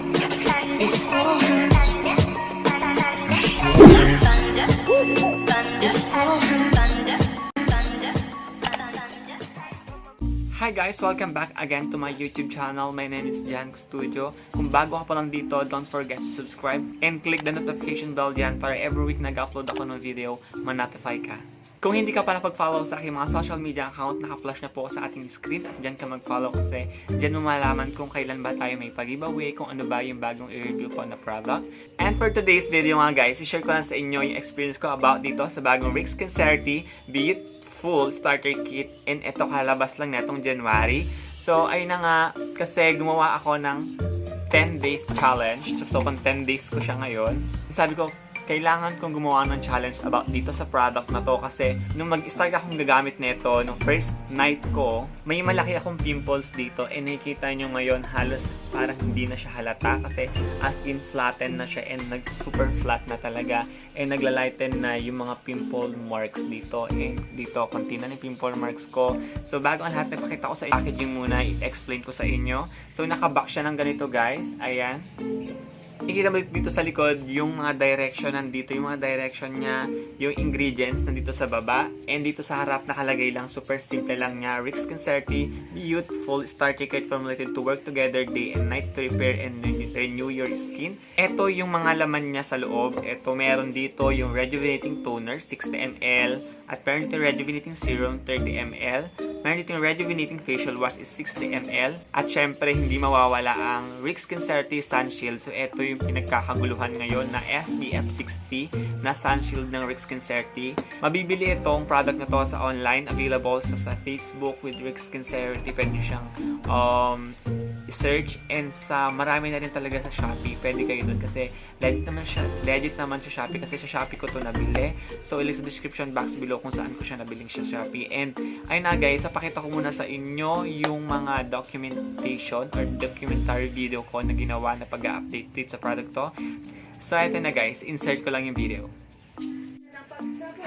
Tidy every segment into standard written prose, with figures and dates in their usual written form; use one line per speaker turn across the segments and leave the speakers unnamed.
It so hurts. It so hurts.
Hi guys! Welcome back again to my YouTube channel. My name is Jan Studio. Kung bago ka pa lang dito, don't forget to subscribe and click the notification bell dyan para every week nag-upload ako ng video, ma-notify ka. Kung hindi ka pa napag-follow sa aking mga social media account, naka-flash na po sa ating screen. Diyan ka mag-follow kasi diyan mo malaman kung kailan ba tayo may pag-giveaway, kung ano ba yung bagong i-review ko na product. And for today's video nga guys, i-share ko lang sa inyo yung experience ko about dito sa bagong Rick Skincerity Beautiful Starter Kit. And ito kalabas lang netong January. So ayun na nga, kasi gumawa ako ng 10 days challenge. So kung 10 days ko siya ngayon, sabi ko, kailangan kong gumawa ng challenge about dito sa product na to kasi nung mag-start akong gagamit nito, nung first night ko, may malaki akong pimples dito and nakikita nyo ngayon halos parang hindi na siya halata kasi as in flatten na siya and super flat na talaga and naglalighten na yung mga pimple marks dito and dito, konti na yung pimple marks ko. So bago ang lahat, nagpakita ko sa packaging muna, i-explain ko sa inyo. So nakabox siya ng ganito guys, ayan. Ikita mo dito sa likod yung mga direction nandito, yung mga direction niya, yung ingredients nandito sa baba, and dito sa harap nakalagay lang, super simple lang niya, Rick Skincerity Beautiful Starter Kit formulated to work together day and night to repair and renew your skin. Ito yung mga laman niya sa loob. Ito meron dito yung rejuvenating toner 60 ml at meron dito rejuvenating serum 30 ml. Meron dito yung rejuvenating facial wash is 60 ml. At syempre, hindi mawawala ang Rick Skincerity Sun Shield. So, ito yung pinagkakaguluhan ngayon na SPF 60 na Sun Shield ng Rick Skincerity. Mabibili itong product na to sa online. Available sa Facebook with Rick Skincerity. Pwede siyang search and sa marami na rin talaga sa Shopee. Pwede kayo dun kasi legit naman sa Shopee kasi sa Shopee ko to nabili. So, ilagay sa description box below kung saan ko siya nabiling sa Shopee. And, ayun na guys, pakita ko muna sa inyo yung mga documentation or documentary video ko na ginawa na pag-update sa product to. So, ito na guys, insert ko lang yung video.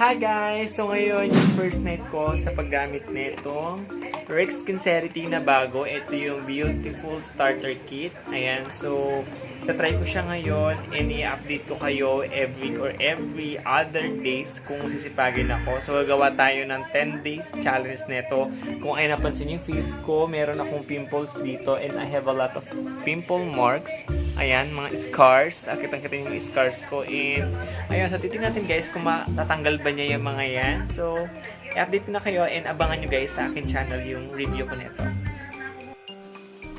Hi guys! So ngayon, yung first night ko sa paggamit nitong Rick Skincerity na bago. Ito yung Beautiful Starter Kit. Ayan, so tatry ko siya ngayon and i-update ko kayo every week or every other days kung sisipagin ako. So gagawa tayo ng 10 days challenge nito. Kung ay napansin yung face ko, meron akong pimples dito and I have a lot of pimple marks. Ayan, mga scars. Kitang-kita yung scars ko. And ayan, so titignan natin guys kung matatanggal ba niya yung mga yan. So, i-update ko na kayo and abangan nyo guys sa akin channel yung review ko nito.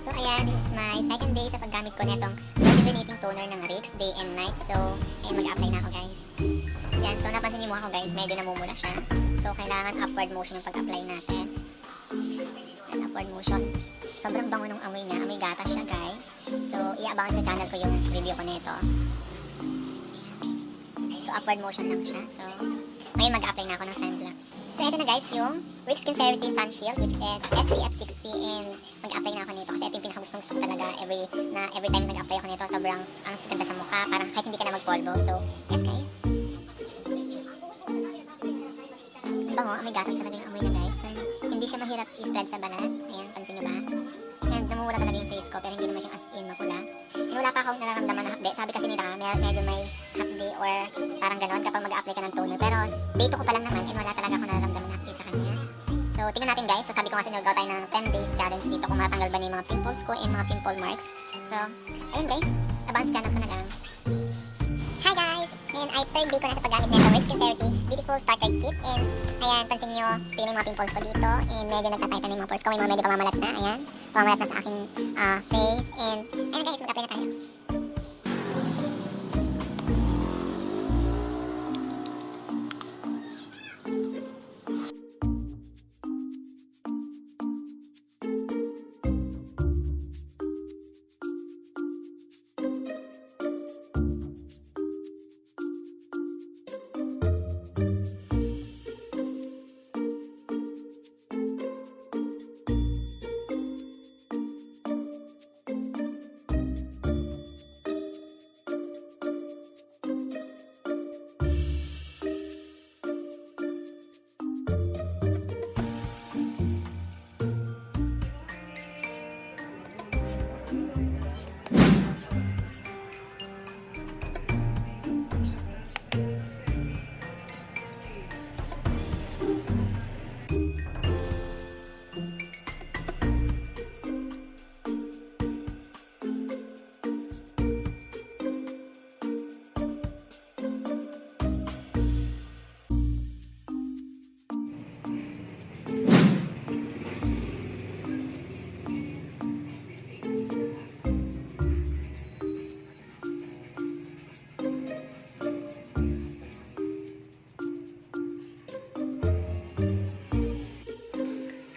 So, ayan, this is my second day sa paggamit ko nitong rejuvenating toner ng Rick Day and Night. So, ayan, mag-apply na ako guys. Yan, so napansin niyo mo ako guys, medyo namumula siya. So, kailangan upward motion yung pag-apply natin. And upward motion. Sobrang bango ng amoy niya. Amoy gatas siya guys. So, i-abangan sa channel ko yung review ko nito. So, upward motion lang siya. So, ngayon mag-apply na ako ng sunblock. So, ito na guys yung Rick Skincerity Sun Shield which is SPF 60 and mag-apply na ako nito kasi ito yung pinakagustong stock talaga every time nag-apply ako nito. Sobrang ang ganda sa mukha. Parang kahit hindi ka na magpolvo. So, yes guys. Ang bango. Amoy gatas talaga yung amoy na guys. And hindi siya mahirap i-spread sa balat. Ayan, pansin nyo ba? And namumula talaga yung face ko pero hindi naman siya as in mapula. And wala pa akong nararamdaman na hapde. Sabi kasi nila medyo may hapde or parang ganon kapag mag-a-apply ka ng toner. Pero day 2 ko pa lang naman and wala talaga akong nararamdaman na hapde sa kanya. So tingnan natin guys. So sabi ko nga sa inyo, gawa tayo ng 10 days challenge dito kung matanggal ba niya yung mga pimples ko and mga pimple marks. So ayun guys, abangan sa channel ko na lang. Hi guys! Ngayon ay third day ko na sa paggamit nito Rick Skincerity Beautiful Starter Kit. And ayan, pansin nyo, tingnan yung mga pimples ko dito. And medyo nagtatighten na yung mga pores ko. May mga medyo pamamalat na. Ayan, pamamalat na sa aking face. And ayun guys, mag-apply na tayo.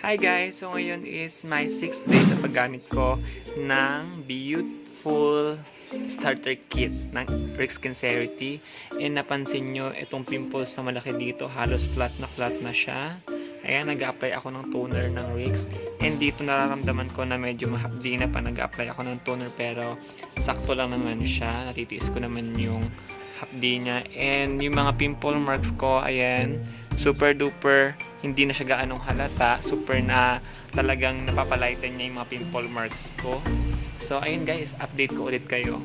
Hi guys! So ngayon is my 6th day sa paggamit ko ng beautiful starter kit ng Rick Sincerity. And napansin nyo, itong pimples na malaki dito, halos flat na siya. Ayan, nag-apply ako ng toner ng Rix. And dito nararamdaman ko na medyo mahapdi na pa nag-apply ako ng toner, pero sakto lang naman siya. Natitiis ko naman yung hapdi niya. And yung mga pimple marks ko, ayan, super duper, hindi na siya gaanong halata. Super na talagang napapalighten niya yung mga pimple marks ko. So, ayun guys, update ko ulit kayo.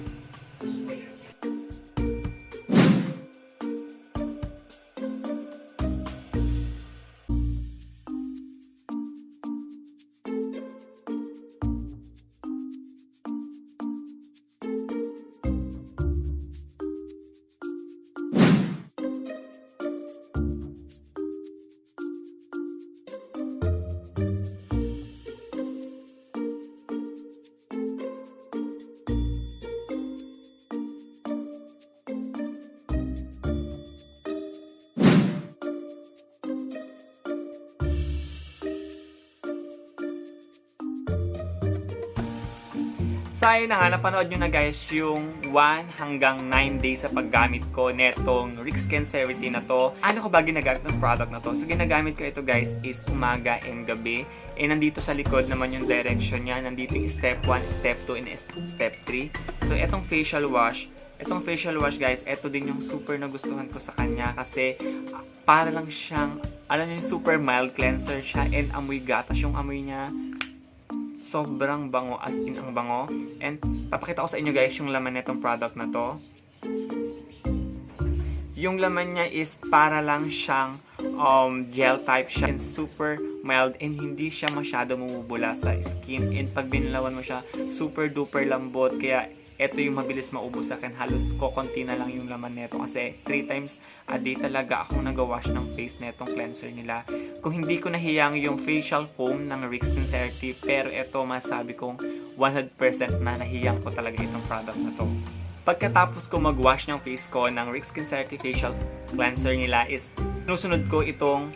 So ayun na nga, napanood nyo na guys yung 1 hanggang 9 days sa paggamit ko netong Rick Sincerity na to. Ano ko ba ginagamit ng product na to? So ginagamit ko ito guys is umaga and gabi. And nandito sa likod naman yung direction niya. Nandito yung step 1, step 2, and step 3. So itong facial wash guys, ito din yung super nagustuhan ko sa kanya kasi para lang siyang, alam nyo, yung super mild cleanser siya and amoy gatas yung amoy niya. Sobrang bango, as in ang bango. And papakita ko sa inyo guys yung laman nitong product na to. Yung laman niya is para lang siyang gel type siya and super mild and hindi siya masyado mamubula sa skin. And pag binalawan mo siya, super duper lambot. Kaya ito yung mabilis maubos sa akin. Halos kokonti na lang yung laman nito kasi 3 times a day talaga akong nag-wash ng face netong cleanser nila. Kung hindi ko nahiyang yung facial foam ng Rick Sincerity, pero ito masabi kong 100% na nahiyang ko talaga itong product na to. Pagkatapos ko mag-wash ng face ko ng Rick Sincerity facial cleanser nila is sinusunod ko itong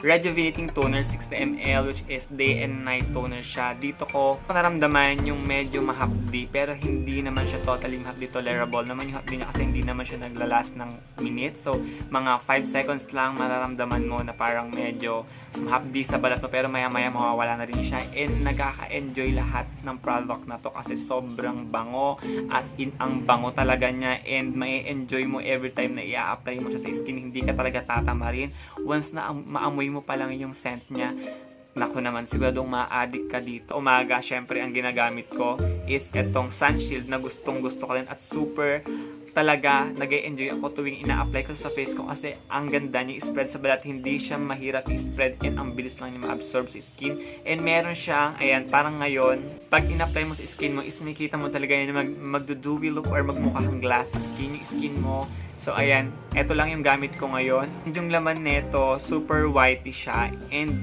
Rejuvenating Toner 60 ml, which is day and night toner siya. Dito ko naramdaman yung medyo mahapdi, pero hindi naman siya totally mahapdi, tolerable naman yung hapdi niya kasi hindi naman siya naglalast ng minutes. So mga 5 seconds lang mararamdaman mo na parang medyo mahapdi sa balat mo, pero maya maya mawawala na rin siya. And nagkaka-enjoy lahat ng product na to kasi sobrang bango, as in ang bango talaga niya, and mai-enjoy mo every time na i-apply mo siya sa skin. Hindi ka talaga tatamarin. Once na maamoy mo pa lang yung scent niya, naku naman, siguradong ma-addict ka dito. Umaga, syempre, ang ginagamit ko is etong Sun Shield na gustong gusto ko rin at super talaga nag-enjoy ako tuwing ina-apply ko sa face ko kasi ang ganda niya i-spread sa balat, hindi siya mahirap i-spread and ang bilis lang niya ma-absorb sa skin. And meron siyang, ayan, parang ngayon, pag in-apply mo sa skin mo is makikita mo talaga yun magdo-dewy look or magmukha kang glass skin yung skin mo. So ayan, eto lang yung gamit ko ngayon. Yung laman neto, super whitey siya and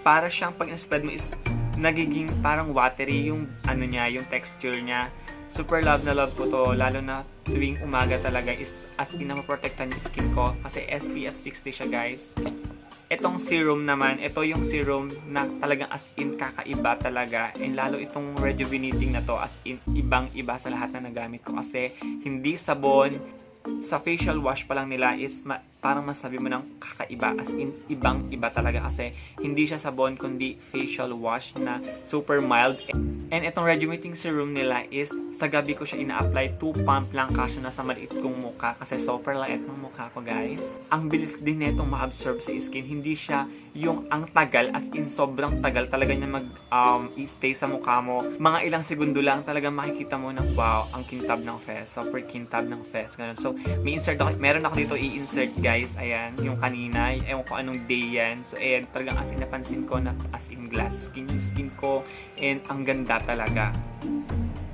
para siyang pag in-spread mo is nagiging parang watery yung ano niya, yung texture niya. Super love na love ko to, lalo na tuwing umaga talaga is as in na maprotektan yung skin ko kasi SPF 60 siya guys. Etong serum naman, ito yung serum na talagang as in kakaiba talaga, and lalo itong rejuvenating na to as in ibang iba sa lahat na nagamit ko kasi hindi sabon. Sa facial wash pa lang nila is parang masabi mo ng kakaiba, as in ibang iba talaga kasi hindi siya sabon kundi facial wash na super mild. And itong rejuvenating serum nila is sa gabi ko siya ina-apply, 2 pump lang kasi nasa maliit kong mukha kasi super light ng mukha ko guys. Ang bilis din netong ma-absorb sa skin, hindi siya yung ang tagal, as in sobrang tagal talaga niya stay sa mukha mo. Mga ilang segundo lang talaga makikita mo na wow, ang kintab ng face, super kintab ng face, ganun. So may insert ako, meron ako dito i-insert guys, ayan, yung kanina, ewan ko anong day yan. So ayan, talagang as in napansin ko na as in glass skin yung skin ko and ang ganda talaga.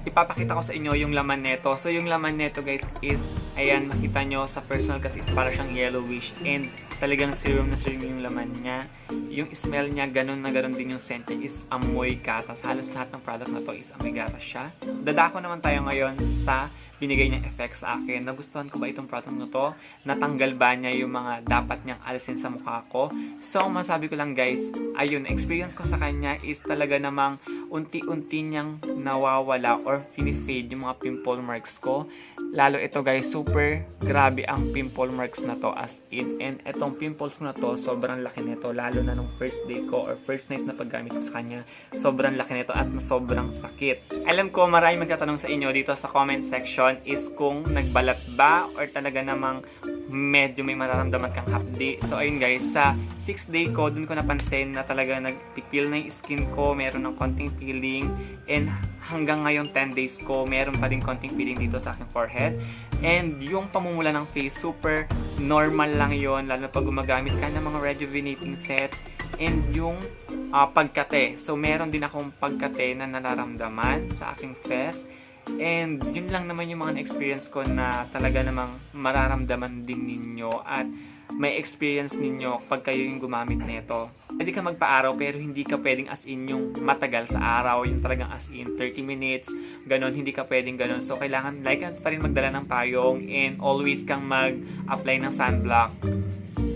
Ipapakita ko sa inyo yung laman neto. So yung laman neto guys is, ayan, makita nyo sa personal kasi is para siyang yellowish and talagang serum na serum yung laman niya. Yung smell niya, ganun na ganun din yung scent niya, is amoy gatas. Halos lahat ng product na to is amoy gatas siya. Dadako naman tayo ngayon sa binigay niyang effect sa akin. Nagustuhan ko ba itong product na to? Natanggal ba niya yung mga dapat niyang alisin sa mukha ko? So, masabi ko lang guys, ayun, experience ko sa kanya is talaga namang unti-unti niyang nawawala or fini-fade yung mga pimple marks ko. Lalo ito guys, super grabe ang pimple marks na to as in. And itong pimples ko na to, sobrang laki nito. Lalo na nung first day ko or first night na paggamit ko sa kanya, sobrang laki nito at sobrang sakit. Alam ko marami magtatanong sa inyo dito sa comment section is kung nagbalat ba or talaga namang medyo may mararamdaman kang hapdi. So ayun guys, sa 6th day ko, dun ko napansin na talaga nagpipil na yung skin ko, meron ng konting peeling, and hanggang ngayon 10 days ko, meron pa din konting peeling dito sa aking forehead. And yung pamumula ng face, super normal lang yon, lalo na pag gumagamit ka ng mga rejuvenating set. And yung pagkate, so meron din akong pagkate na nararamdaman sa aking face. And yun lang naman yung mga experience ko na talaga namang mararamdaman din ninyo at may experience ninyo pag kayo yung gumamit nito. Pwede ka magpa-araw pero hindi ka pwedeng as in yung matagal sa araw, yung talagang as in 30 minutes, ganon, hindi ka pwedeng ganon. So kailangan like pa rin magdala ng payong and always kang mag-apply ng sunblock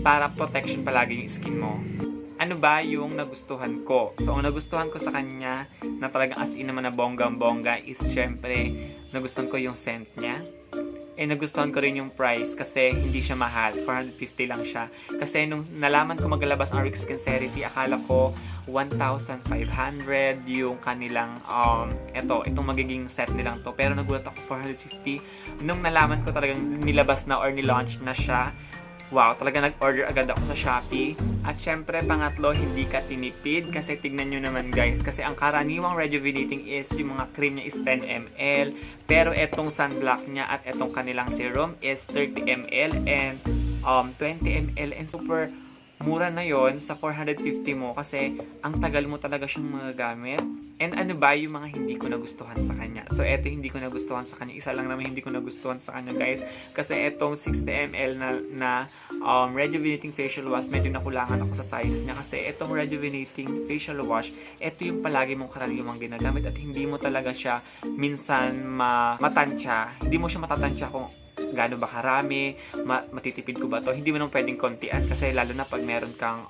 para protection palagi yung skin mo. Ano ba yung nagustuhan ko? So, ang nagustuhan ko sa kanya na talagang as in naman na bonggang-bongga is syempre, nagustuhan ko yung scent niya. Eh, nagustuhan ko rin yung price kasi hindi siya mahal. 450 lang siya. Kasi nung nalaman ko maglalabas ang RX Sincerity, akala ko 1,500 yung kanilang, itong magiging set nilang to. Pero nagulat ako 450. Nung nalaman ko talagang nilabas na or nilaunch na siya, wow, talaga nag-order agad ako sa Shopee. At syempre, pangatlo, hindi ka tinipid. Kasi tignan nyo naman guys, kasi ang karaniwang rejuvenating is yung mga cream niya is 10 ml. Pero etong sunblock niya at etong kanilang serum is 30 ml and 20 ml. And super mura na yon sa 450 mo kasi ang tagal mo talaga siyang magagamit. And ano ba yung mga hindi ko nagustuhan sa kanya? So, eto hindi ko nagustuhan sa kanya. Isa lang naman hindi ko nagustuhan sa kanya, guys. Kasi etong 60 ml na rejuvenating facial wash, medyo nakulangan ako sa size niya. Kasi etong rejuvenating facial wash, eto yung palagi mong karaniwang ginagamit at hindi mo talaga siya minsan matansya. Hindi mo siya matatansya kung gaano ba karami, matitipid ko ba to. Hindi mo nang pwedeng kontian kasi lalo na pag meron kang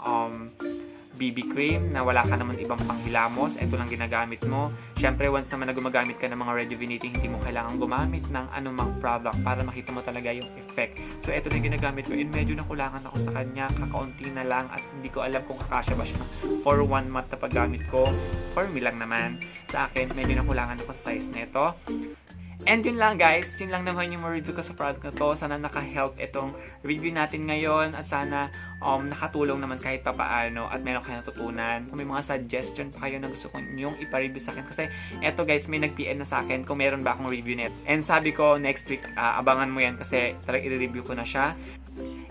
BB cream na wala ka naman ibang panghilamos, ito lang ginagamit mo. Syempre, once naman na gumagamit ka ng mga rejuvenating, hindi mo kailangan gumamit ng anumang product para makita mo talaga yung effect. So, ito na ginagamit ko and medyo nakulangan ako sa kanya, kakaunti na lang at hindi ko alam kung kakasya ba siya for 1 month na paggamit ko. For me lang naman. Sa akin, medyo nakulangan ako sa size nito. And yun lang guys, yun lang naman yung review ko sa product na to. Sana naka-help itong review natin ngayon at sana nakatulong naman kahit papaano at meron kayo natutunan. Kung may mga suggestion pa kayo na gusto ko nyong ipa-review sa akin kasi eto guys, may nag-PM na sa akin kung meron ba akong review net. And sabi ko next week, abangan mo yan kasi talagang i-review ko na siya.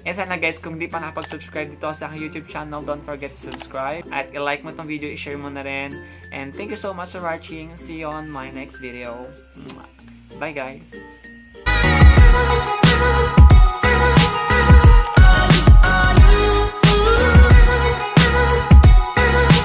And sana guys, kung di pa nakapag-subscribe dito sa aking YouTube channel, don't forget to subscribe. At i-like mo tong video, i-share mo na rin. And thank you so much for watching. See you on my next video. Bye guys!